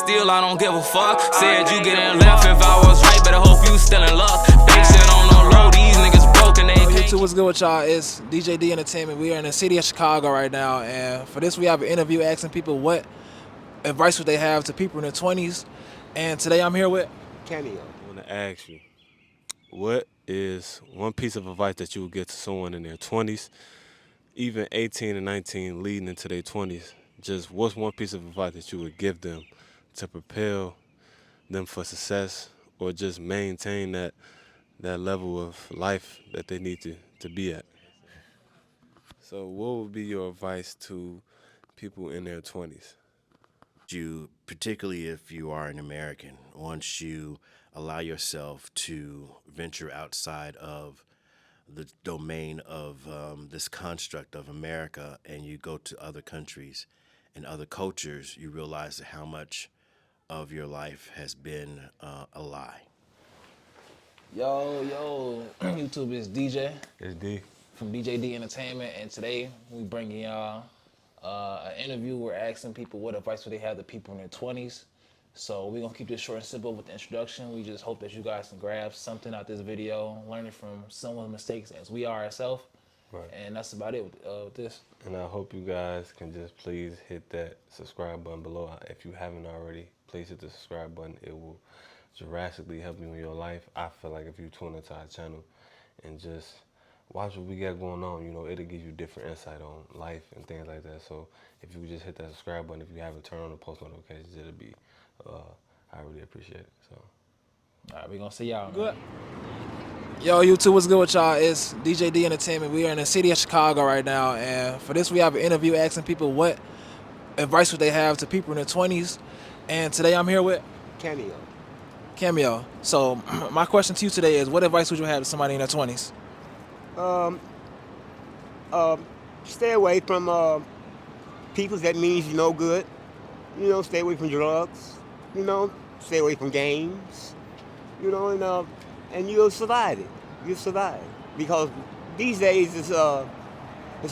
still I don't give a fuck. Said you getting left if I was right, but I hope you still in luck. Big shit on the low, these niggas broken, they can't. YouTube, what's good with y'all? It's DJ D Entertainment. We are in the city of Chicago right now, and for this we have an interview asking people what advice would they have to people in their 20s. And today I'm here with Cameo. I want to ask you, what is one piece of advice that you would give to someone in their 20s, even 18 and 19, leading into their 20s? Just what's one piece of advice that you would give them to propel them for success or just maintain that level of life that they need to be at? So what would be your advice to people in their 20s? You, particularly if you are an American, once you allow yourself to venture outside of the domain of this construct of America and you go to other countries and other cultures, you realize how much of your life has been a lie. Yo, YouTube is DJ It's D. from DJ D Entertainment, and today we bringing y'all an interview. We're asking people what advice would they have to people in their 20s. So we're gonna keep this short and simple with the introduction. We just hope that you guys can grab something out this video, learning from someone's mistakes as we are ourselves. Right. And that's about it with this. And I hope you guys can just please hit that subscribe button below. If you haven't already, please hit the subscribe button. It will drastically help you in your life. I feel like if you tune into our channel and just watch what we got going on, you know, it'll give you different insight on life and things like that. So if you would just hit that subscribe button, if you haven't turned on the post notifications, it'll be, I really appreciate it. So, All right, we're gonna see y'all. Good. Yo, YouTube, what's good with y'all? It's DJ D Entertainment. We are in the city of Chicago right now, and for this we have an interview asking people what advice would they have to people in their 20s. And today I'm here with Cameo. So my question to you today is, what advice would you have to somebody in their 20s? Stay away from people that means you no good. You know, stay away from drugs. You know, stay away from games. You know, and you'll survive it. You'll survive because these days it's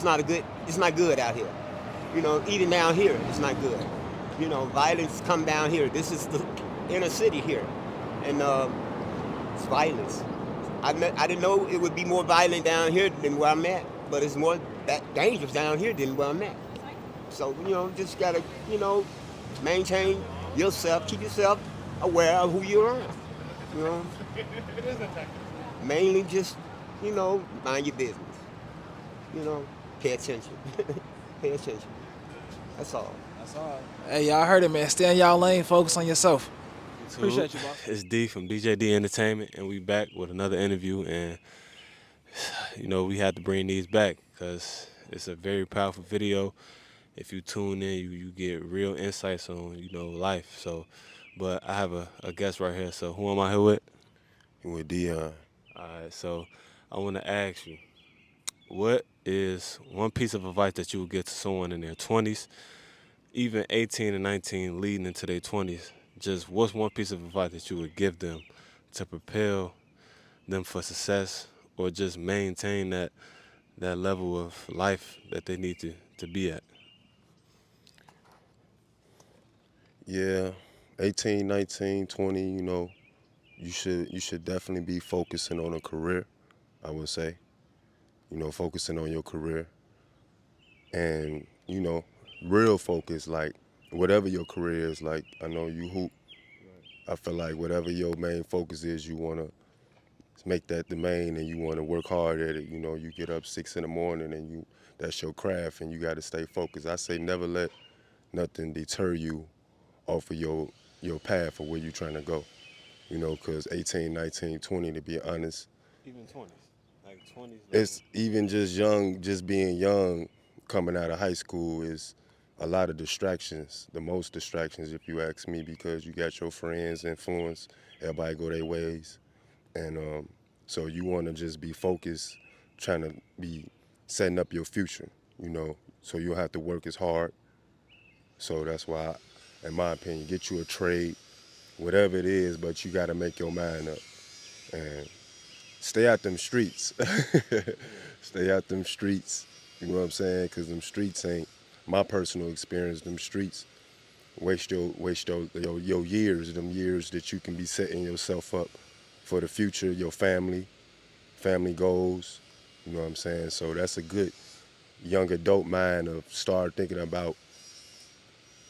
not good out here. You know, even down here it's not good. You know, violence come down here. This is the inner city here, and it's violence. I didn't know it would be more violent down here than where I'm at, but it's more dangerous down here than where I'm at. So, you know, just gotta, you know, maintain yourself, keep yourself aware of who you're around. You know, mainly just, you know, mind your business. You know, pay attention. Pay attention. That's all. That's all. Hey, y'all heard it, man. Stay in y'all lane. Focus on yourself. Appreciate you, boss. It's D from DJ D Entertainment, and we back with another interview. And you know, we had to bring these back because it's a very powerful video. If you tune in, you get real insights on, you know, life. So, but I have a guest right here. So who am I here with? With Dion. All right. So I want to ask you, what is one piece of advice that you would give to someone in their 20s, even 18 and 19, leading into their 20s? Just what's one piece of advice that you would give them to propel them for success or just maintain that level of life that they need to be at? Yeah, 18, 19, 20, you know, you should definitely be focusing on a career, I would say. You know, focusing on your career. And, you know, real focus, like whatever your career is, like I know you hoop. I feel like whatever your main focus is, you want to make that the main and you want to work hard at it. You know, you get up 6 in the morning and that's your craft and you got to stay focused. I say never let nothing deter you off of your path or where you're trying to go. You know, because 18, 19, 20, to be honest. Even 20s. Like 20s. It's even just young, just being young, coming out of high school is a lot of distractions, the most distractions if you ask me, because you got your friends, influence, everybody go their ways. And so you want to just be focused, trying to be setting up your future, you know, so you'll have to work as hard. So that's why, in my opinion, get you a trade, whatever it is, but you got to make your mind up. And stay out them streets. Stay out them streets, you know what I'm saying? Because them streets ain't, my personal experience, them streets waste your years, them years that you can be setting yourself up for the future, your family goals. You know what I'm saying? So that's a good young adult mind of start thinking about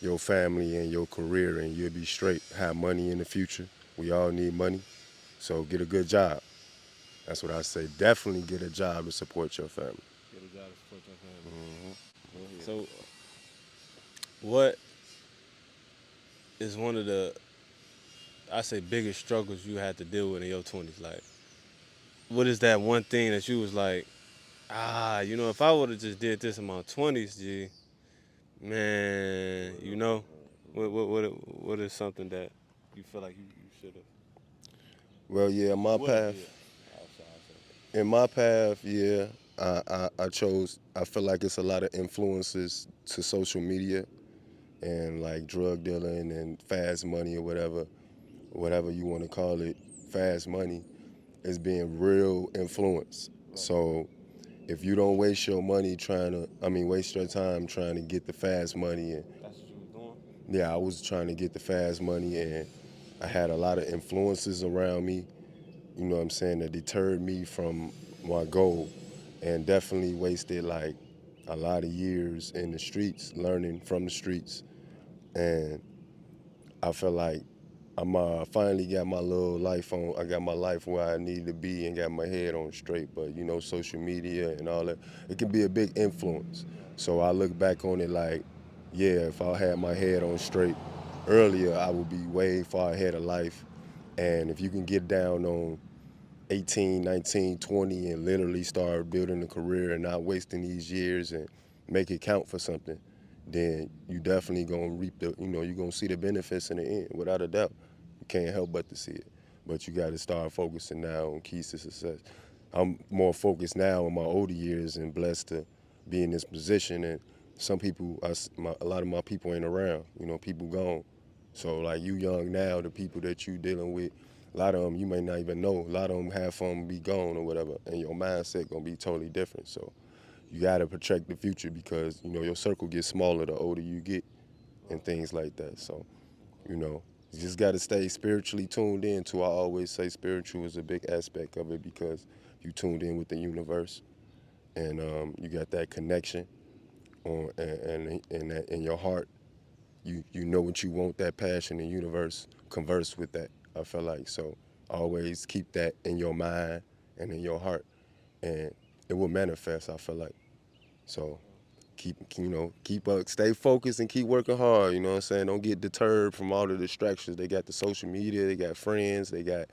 your family and your career, and you'll be straight. Have money in the future. We all need money, so get a good job. That's what I say. Definitely get a job to support your family. Get a job to support your family. So, what is one of the, I say, biggest struggles you had to deal with in your 20s? Like, what is that one thing that you was like, if I would have just did this in my 20s, G, man, what is something that you feel like you should have? Well, yeah, my path. In my path, yeah, I chose. I feel like it's a lot of influences to social media and like drug dealing and fast money or whatever you want to call it. Fast money is being real influence. So if you don't waste your money waste your time trying to get the fast money, and That's what you was doing? yeah, I was trying to get the fast money, and I had a lot of influences around me, you know what I'm saying, that deterred me from my goal, and definitely wasted like a lot of years in the streets, learning from the streets. And I feel like I'm finally got my little life on. I got my life where I need to be and got my head on straight. But social media and all that, it can be a big influence. So I look back on it like, yeah, if I had my head on straight earlier, I would be way far ahead of life. And if you can get down on 18, 19, 20 and literally start building a career and not wasting these years and make it count for something, then you definitely gonna reap you're gonna see the benefits in the end, without a doubt. You can't help but to see it. But you gotta start focusing now on keys to success. I'm more focused now in my older years and blessed to be in this position. And some people, a lot of my people ain't around, people gone. So like you young now, the people that you dealing with, a lot of them you may not even know. A lot of them half of them be gone or whatever, and your mindset gonna be totally different. So you gotta protect the future because your circle gets smaller the older you get, and things like that. So you just gotta stay spiritually tuned in. I always say spiritual is a big aspect of it because you tuned in with the universe, and you got that connection and that in your heart. You know what you want, that passion, and universe converse with that. I feel like so. Always keep that in your mind and in your heart, and it will manifest. I feel like so. Keep up, stay focused, and keep working hard. You know what I'm saying? Don't get deterred from all the distractions. They got the social media, they got friends, they got,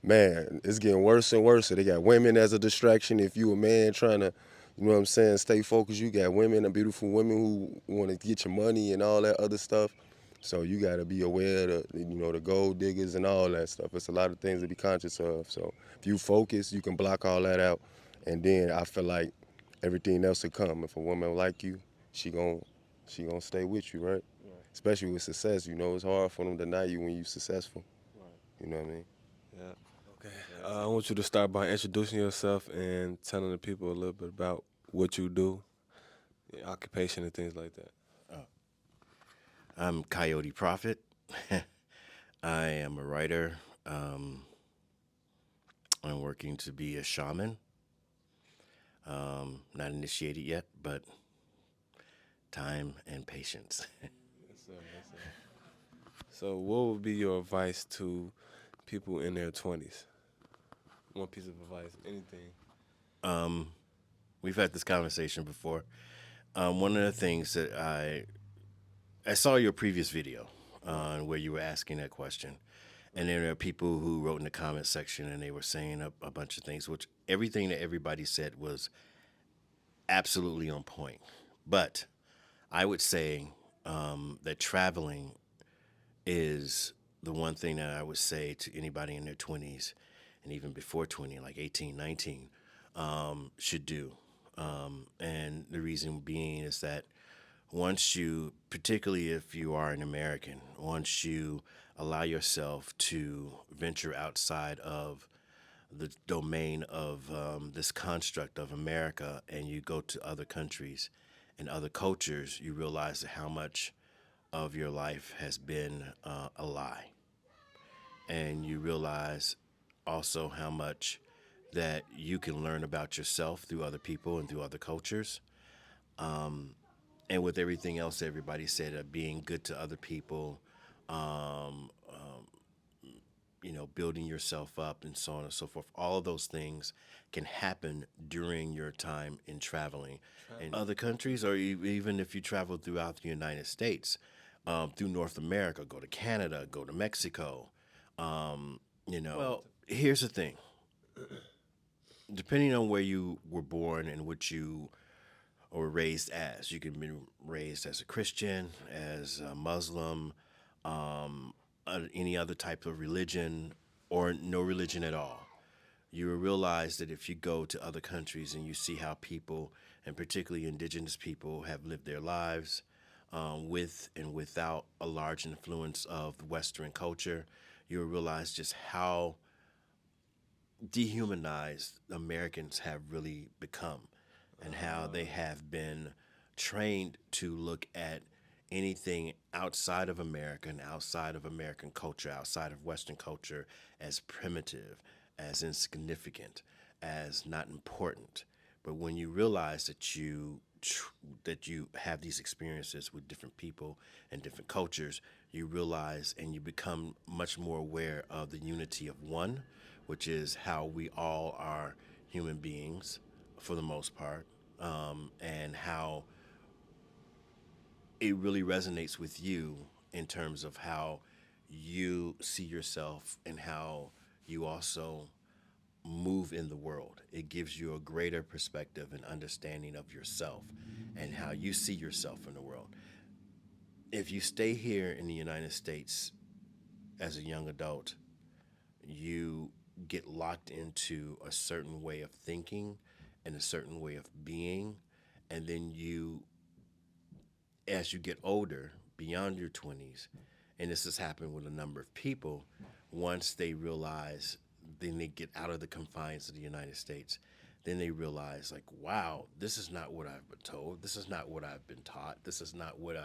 man, it's getting worse and worse. They got women as a distraction. If you a man trying to, you know what I'm saying, stay focused, you got women, and beautiful women who want to get your money and all that other stuff. So you got to be aware of, the gold diggers and all that stuff. It's a lot of things to be conscious of. So if you focus, you can block all that out. And then I feel like everything else will come. If a woman like you, she gon' stay with you, right? Especially with success. It's hard for them to deny you when you're successful. You know what I mean? Yeah. Okay. I want you to start by introducing yourself and telling the people a little bit about what you do, your occupation, and things like that. I'm Coyote Prophet. I am a writer. I'm working to be a shaman. Not initiated yet, but time and patience. So, what would be your advice to people in their 20s? One piece of advice, anything. We've had this conversation before. One of the things that I saw your previous video where you were asking that question, and there are people who wrote in the comment section and they were saying a bunch of things, which everything that everybody said was absolutely on point. But I would say that traveling is the one thing that I would say to anybody in their 20s and even before 20, like 18, 19, should do. And the reason being is that particularly if you are an American, once you allow yourself to venture outside of the domain of this construct of America and you go to other countries and other cultures, you realize how much of your life has been a lie. And you realize also how much that you can learn about yourself through other people and through other cultures. And with everything else everybody said, being good to other people, building yourself up and so on and so forth. All of those things can happen during your time in traveling in other countries, or even if you travel throughout the United States, through North America, go to Canada, go to Mexico. Well, here's the thing. Depending on where you were born and what you were raised as, you can be raised as a Christian, as a Muslim, any other type of religion, or no religion at all. You will realize that if you go to other countries and you see how people, and particularly indigenous people, have lived their lives with and without a large influence of Western culture, you will realize just how dehumanized Americans have really become, and how they have been trained to look at anything outside of America and outside of American culture, outside of Western culture, as primitive, as insignificant, as not important. But when you realize that you have these experiences with different people and different cultures, you realize and you become much more aware of the unity of one, which is how we all are human beings for the most part, and how it really resonates with you in terms of how you see yourself and how you also move in the world. It gives you a greater perspective and understanding of yourself and how you see yourself in the world. If you stay here in the United States as a young adult, you get locked into a certain way of thinking and a certain way of being, and then as you get older, beyond your 20s, and this has happened with a number of people, once they realize, then they get out of the confines of the United States, then they realize, like, wow, this is not what I've been told. This is not what I've been taught. This is not what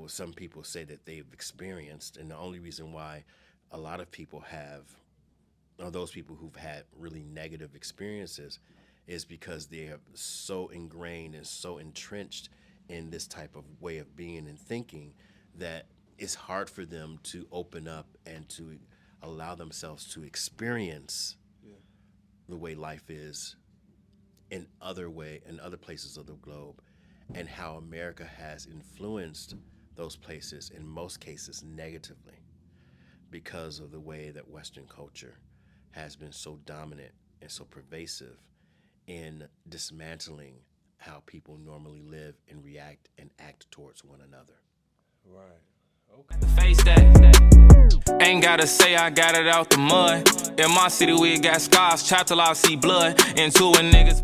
some people say that they've experienced. And the only reason why a lot of people those people who've had really negative experiences, is because they are so ingrained and so entrenched in this type of way of being and thinking that it's hard for them to open up and to allow themselves to experience the way life is in other places of the globe, and how America has influenced those places in most cases negatively because of the way that Western culture has been so dominant and so pervasive in dismantling how people normally live and react and act towards one another. Right. Okay. Face that. Ain't gotta say I got it out the mud. In my city we got scars, chopped till I see blood. Into a nigga's